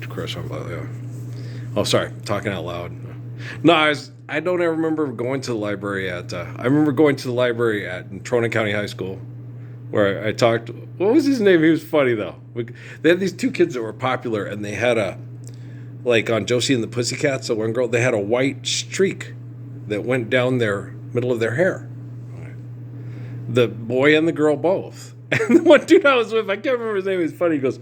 Chris. Yeah. Oh, sorry, talking out loud. No, I don't ever remember going to the library at. I remember going to the library at Trona County High School, where I talked. What was his name? He was funny though. They had these two kids that were popular, and they had like on Josie and the Pussycats, the one girl, they had a white streak that went down their middle of their hair. The boy and the girl both. And the one dude I was with, I can't remember his name, he's funny. He goes,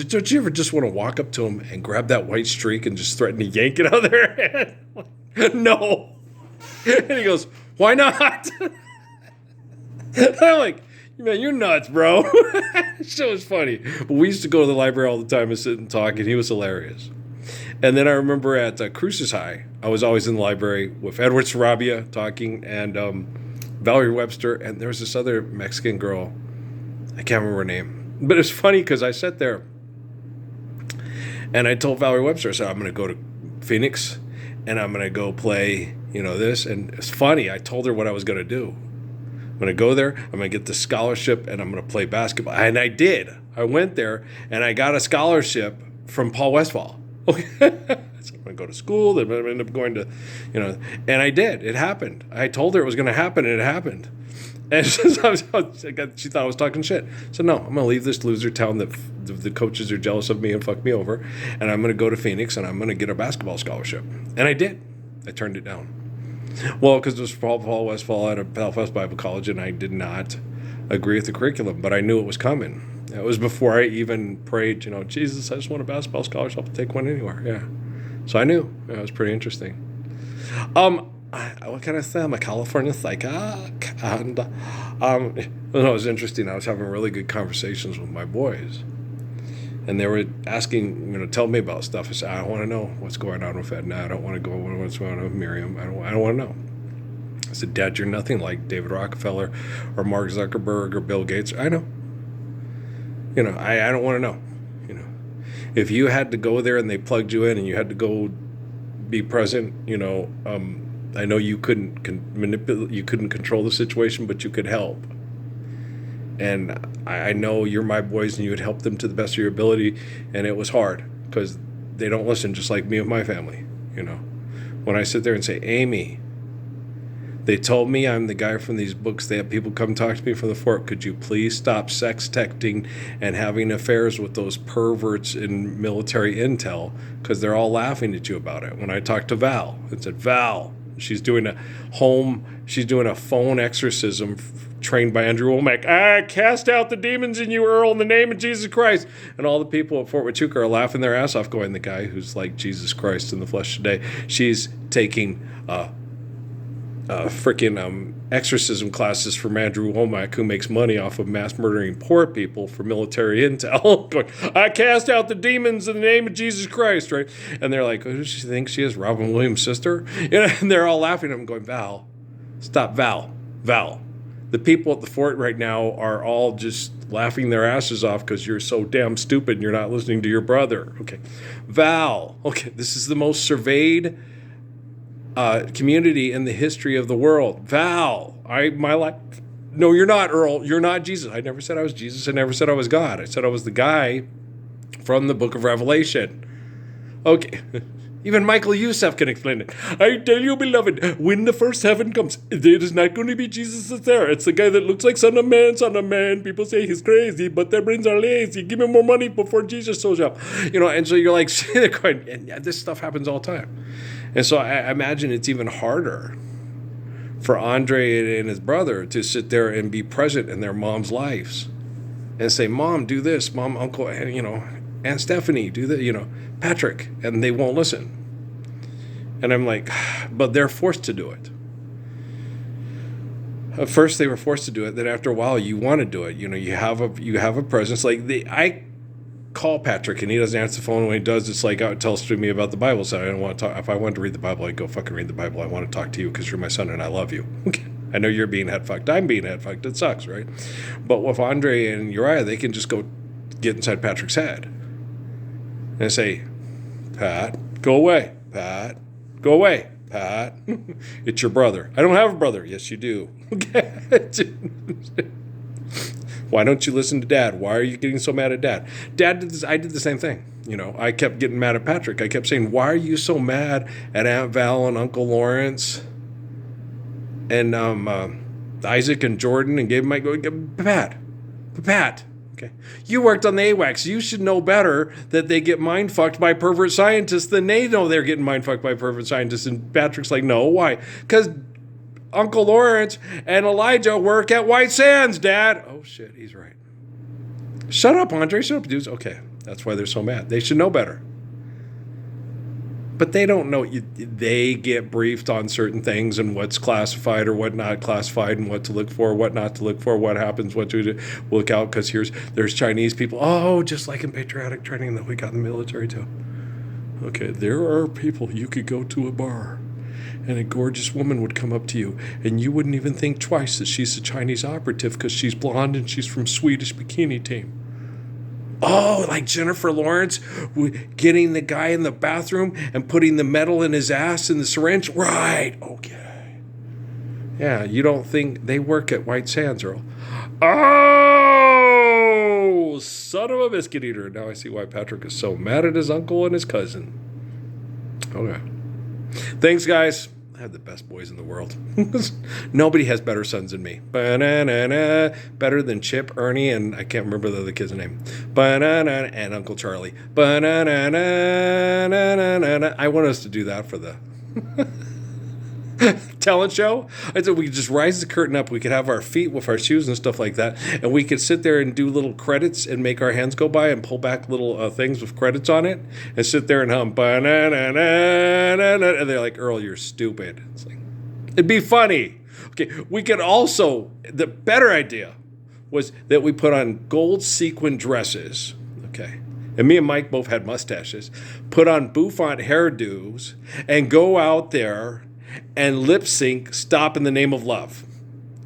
don't you ever just want to walk up to him and grab that white streak and just threaten to yank it out of their head? No. And he goes, why not? I'm like, man, you're nuts, bro. Shit was funny. But we used to go to the library all the time and sit and talk, and he was hilarious. And then I remember at Cruces High, I was always in the library with Edward Sarabia talking, and Valerie Webster, and there was this other Mexican girl. I can't remember her name. But it's funny because I sat there and I told Valerie Webster, I said, I'm going to go to Phoenix and I'm going to go play, this. And it's funny. I told her what I was going to do. I'm going to go there. I'm going to get the scholarship and I'm going to play basketball. And I did. I went there and I got a scholarship from Paul Westphal. Okay. So I'm going to go to school. Then I'm going to end up going to, and I did. It happened. I told her it was going to happen and it happened. And she thought I was talking shit. So no, I'm going to leave this loser town that the coaches are jealous of me and fuck me over. And I'm going to go to Phoenix and I'm going to get a basketball scholarship. And I did. I turned it down. Well, because it was Paul Westphal at Belfast Bible College and I did not agree with the curriculum, but I knew it was coming. It was before I even prayed, Jesus, I just want a basketball scholarship. I'll take one anywhere. Yeah. So I knew. Yeah, it was pretty interesting. What can I say? I'm a California psychic. And it was interesting. I was having really good conversations with my boys. And they were asking, tell me about stuff. I said, I don't want to know what's going on with Edna. I don't want to go what's going on with Miriam. I don't want to know. I said, Dad, you're nothing like David Rockefeller or Mark Zuckerberg or Bill Gates. I know. I don't want to know. If you had to go there and they plugged you in and you had to go be present, I know you couldn't manipulate, you couldn't control the situation, but you could help. And I know you're my boys and you would help them to the best of your ability. And it was hard because they don't listen, just like me and my family. When I sit there and say, Amy, they told me I'm the guy from these books. They have people come talk to me from the fort. Could you please stop sex texting and having affairs with those perverts in military intel? Because they're all laughing at you about it. When I talked to Val, I said, Val, she's doing a phone exorcism trained by Andrew Womack. Cast out the demons in you, Earl, in the name of Jesus Christ. And all the people at Fort Huachuca are laughing their ass off going, the guy who's like Jesus Christ in the flesh today, she's taking freaking exorcism classes from Andrew Womack, who makes money off of mass murdering poor people for military intel. Going, I cast out the demons in the name of Jesus Christ, right? And they're like, who does she think she is? Robin Williams' sister? And they're all laughing at him going, Val, stop, Val. The people at the fort right now are all just laughing their asses off because you're so damn stupid and you're not listening to your brother. Okay. Val, okay, this is the most surveyed community in the history of the world. Val, my life. No, you're not, Earl. You're not Jesus. I never said I was Jesus. I never said I was God. I said I was the guy from the book of Revelation. Okay. Even Michael Youssef can explain it. I tell you, beloved, when the first heaven comes, it is not going to be Jesus that's there. It's the guy that looks like Son of Man. People say he's crazy, but their brains are lazy. Give me more money before Jesus shows up. And so you're like, they're going, and this stuff happens all the time. And so I imagine it's even harder for Andre and his brother to sit there and be present in their mom's lives and say, Mom, do this. Mom, Uncle, and, Aunt Stephanie, do that, Patrick. And they won't listen. And I'm like, but they're forced to do it. At first they were forced to do it. Then after a while, you want to do it. You have a presence. Like I call Patrick and he doesn't answer the phone. When he does, it's like, tell us to me about the Bible. So I don't want to talk. If I wanted to read the Bible, I'd go fucking read the Bible. I want to talk to you because you're my son and I love you. Okay. I know you're being head fucked. I'm being head fucked. It sucks, right? But with Andre and Uriah, they can just go get inside Patrick's head and say, Pat, go away. Pat, go away. Pat, it's your brother. I don't have a brother. Yes, you do. Why don't you listen to Dad? Why are you getting so mad at Dad? Dad did this. I did the same thing. I kept getting mad at Patrick. I kept saying, why are you so mad at Aunt Val and Uncle Lawrence and Isaac and Jordan and gave Mike, Pat, okay. You worked on the AWACS. You should know better that they get mind fucked by pervert scientists than they know they're getting mind fucked by pervert scientists. And Patrick's like, no, why? Because Uncle Lawrence and Elijah work at White Sands, Dad. Oh, shit, he's right. Shut up, Andre. Shut up, dudes. Okay, that's why they're so mad. They should know better. But they don't know. They get briefed on certain things and what's classified or what not classified and what to look for, what not to look for, what happens, what to look out. Because there's Chinese people. Oh, just like in patriotic training that we got in the military too. Okay, there are people you could go to a bar and a gorgeous woman would come up to you and you wouldn't even think twice that she's a Chinese operative because she's blonde and she's from Swedish bikini team. Oh, like Jennifer Lawrence getting the guy in the bathroom and putting the metal in his ass in the syringe? Right. Okay. Yeah, you don't think they work at White Sands, Earl? Oh, son of a biscuit eater. Now I see why Patrick is so mad at his uncle and his cousin. Okay. Thanks, guys. I have the best boys in the world. Nobody has better sons than me. Ba-na-na-na. Better than Chip, Ernie, and I can't remember the other kid's name. Ba-na-na, and Uncle Charlie. Ba-na-na-na-na-na-na. I want us to do that for the talent show. I said we could just rise the curtain up. We could have our feet with our shoes and stuff like that, and we could sit there and do little credits and make our hands go by and pull back little things with credits on it and sit there and hum. Ba-na-na-na-na-na. And they're like, Earl, you're stupid. It's like, it'd be funny. Okay, we could also, the better idea was that we put on gold sequin dresses. Okay. And me and Mike both had mustaches. Put on bouffant hairdos and go out there and lip sync Stop in the Name of Love.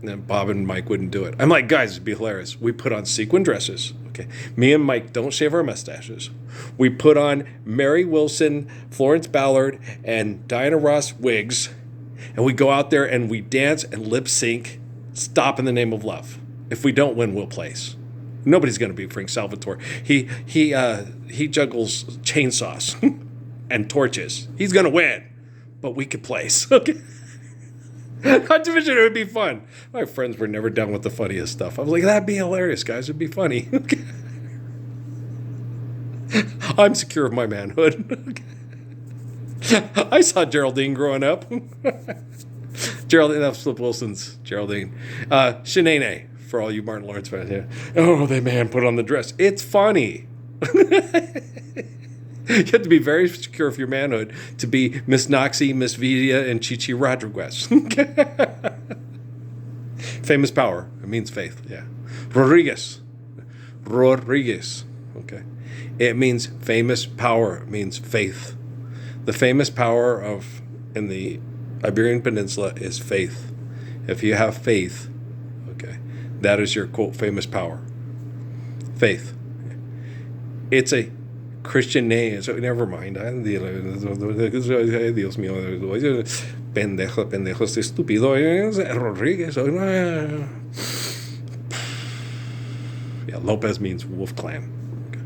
And then Bob and Mike wouldn't do it. I'm like, guys, it'd be hilarious. We put on sequin dresses. Okay. Me and Mike don't shave our mustaches. We put on Mary Wilson, Florence Ballard, and Diana Ross wigs. And we go out there and we dance and lip sync Stop in the Name of Love. If we don't win, we'll place. Nobody's going to beat Frank Salvatore. He juggles chainsaws and torches. He's going to win. But we could place, okay? Not to mention it would be fun. My friends were never down with the funniest stuff. I was like, that'd be hilarious, guys. It'd be funny. Okay. I'm secure of my manhood. I saw Geraldine growing up. Geraldine, that's Flip Wilson's Geraldine. Shanae, for all you Martin Lawrence fans. Yeah. Oh, the man put on the dress. It's funny. You have to be very secure of your manhood to be Miss Noxie, Miss Vidia, and Chichi Rodriguez. Famous power. It means faith. Yeah. Rodriguez. Okay. It means famous power. It means faith. The famous power in the Iberian Peninsula is faith. If you have faith, okay, that is your quote famous power. Faith. It's a Christian name, so never mind. Dios mío, pendejo, estúpido, Rodriguez. Yeah, Lopez means wolf clan. Okay.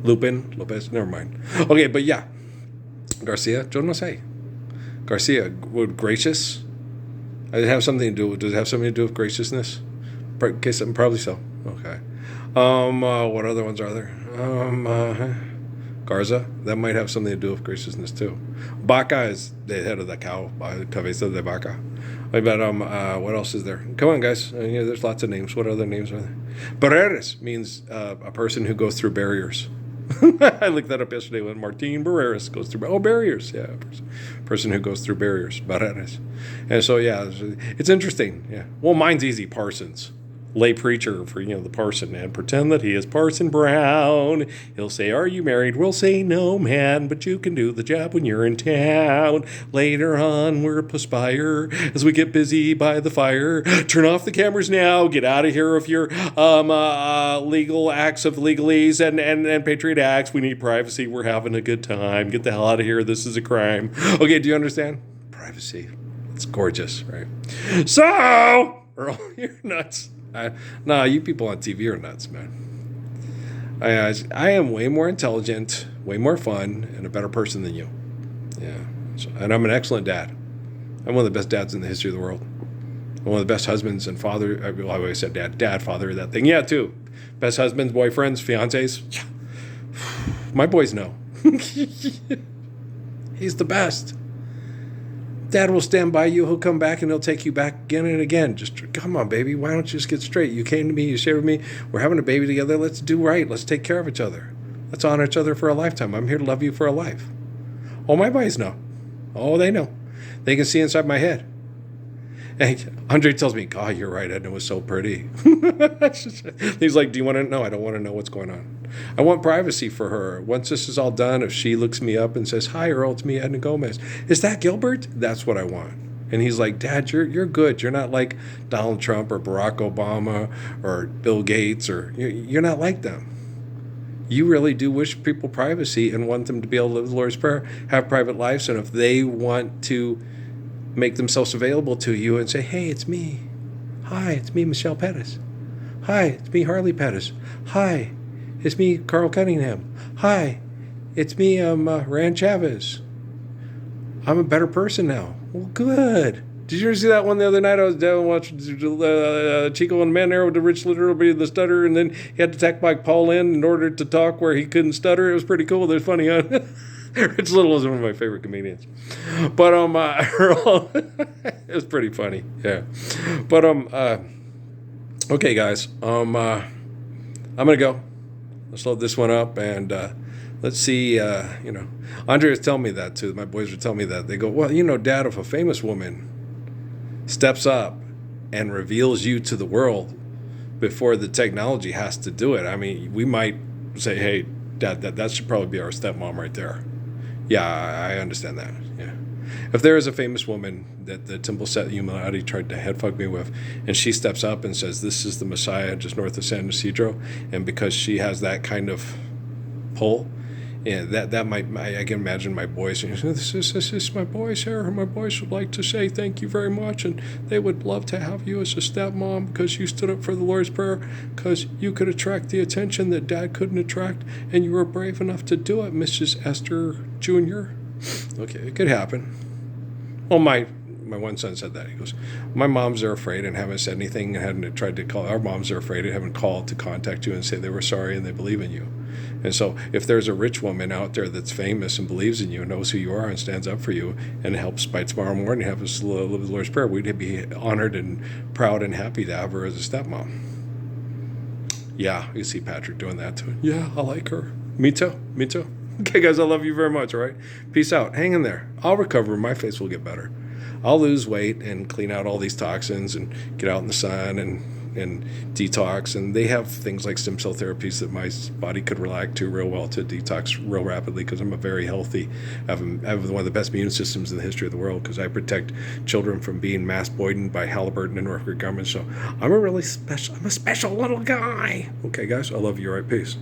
Lupin, Lopez, never mind. Okay, but yeah, Garcia, yo no sé. Garcia, would gracious? Does it have something to do with graciousness? Probably so. Okay. What other ones are there? Garza, that might have something to do with graciousness too. Vaca is the head of the cow, cabeza de vaca. But what else is there? Come on, guys. There's lots of names. What other names are there? Barreras means a person who goes through barriers. I looked that up yesterday when Martin Barreras goes through. Barriers. Yeah, person who goes through barriers. Barreras. And so yeah, it's interesting. Yeah. Well, mine's easy. Parsons. Lay preacher for the parson, man. Pretend that he is Parson Brown. He'll say, "Are you married?" We'll say, "No, man, but you can do the job when you're in town." Later on, we'll perspire as we get busy by the fire. Turn off the cameras now. Get out of here with your legal acts of legalese and patriot acts. We need privacy. We're having a good time. Get the hell out of here. This is a crime. Okay, do you understand? Privacy. It's gorgeous, right? So, Earl, you're nuts. You people on TV are nuts, man. I am way more intelligent, way more fun and a better person than you. Yeah. So, and I'm an excellent dad. I'm one of the best dads in the history of the world. I'm one of the best husbands and father. Well, I always said dad, father, that thing. Yeah, too. Best husbands, boyfriends, fiancés. My boys know. He's the best. Dad will stand by you. He'll come back and he'll take you back again and again. Just come on, baby. Why don't you just get straight? You came to me. You shared with me. We're having a baby together. Let's do right. Let's take care of each other. Let's honor each other for a lifetime. I'm here to love you for a life. Oh, my boys know. Oh, they know. They can see inside my head. And Andre tells me, God, you're right. Edna was so pretty. He's like, do you want to know? I don't want to know what's going on. I want privacy for her. Once this is all done, if she looks me up and says, hi, Earl, it's me, Edna Gomez. Is that Gilbert? That's what I want. And he's like, Dad, you're good. You're not like Donald Trump or Barack Obama or Bill Gates, or you're not like them. You really do wish people privacy and want them to be able to live the Lord's Prayer, have private lives, and if they want to make themselves available to you and say, hey, it's me. Hi, it's me, Michelle Pettis. Hi, it's me, Harley Pettis. Hi, it's me, Carl Cunningham. Hi, it's me, Rand Chavez. I'm a better person now. Well, good. Did you ever see that one the other night? I was down watching Chico and the Man there with the Rich Little the stutter, and then he had to tack Mike Paul in order to talk where he couldn't stutter. It was pretty cool. They're funny, huh? Rich Little is one of my favorite comedians. But it was pretty funny. Yeah. But okay, guys. I'm gonna go. Let's load this one up and let's see. Andre was telling me that too. My boys were telling me that. They go, well, Dad, if a famous woman steps up and reveals you to the world before the technology has to do it, I mean, we might say, hey, Dad, that should probably be our stepmom right there. Yeah, I understand that. Yeah. If there is a famous woman that the Temple Set Illuminati tried to headfuck me with, and she steps up and says, this is the Messiah just north of San Ysidro, and because she has that kind of pull, yeah, that might, I can imagine my boys saying, this is my boys here. My boys would like to say thank you very much, and they would love to have you as a stepmom because you stood up for the Lord's Prayer, because you could attract the attention that Dad couldn't attract, and you were brave enough to do it, Mrs. Esther Jr. Okay, it could happen. Well, my one son said that. He goes, my moms are afraid and haven't said anything and hadn't tried to call. Our moms are afraid and haven't called to contact you and say they were sorry and they believe in you. And so if there's a rich woman out there that's famous and believes in you and knows who you are and stands up for you and helps by tomorrow morning have us live the Lord's Prayer, we'd be honored and proud and happy to have her as a stepmom. Yeah, you see Patrick doing that too. Yeah, I like her. Me too. Okay, guys, I love you very much, all right? Peace out. Hang in there. I'll recover. My face will get better. I'll lose weight and clean out all these toxins and get out in the sun and detox. And they have things like stem cell therapies that my body could react to real well to detox real rapidly because I'm a very healthy, I have one of the best immune systems in the history of the world because I protect children from being mass poisoned by Halliburton and Northrop Grumman. So I'm a special little guy. Okay, guys, I love you. All right, peace.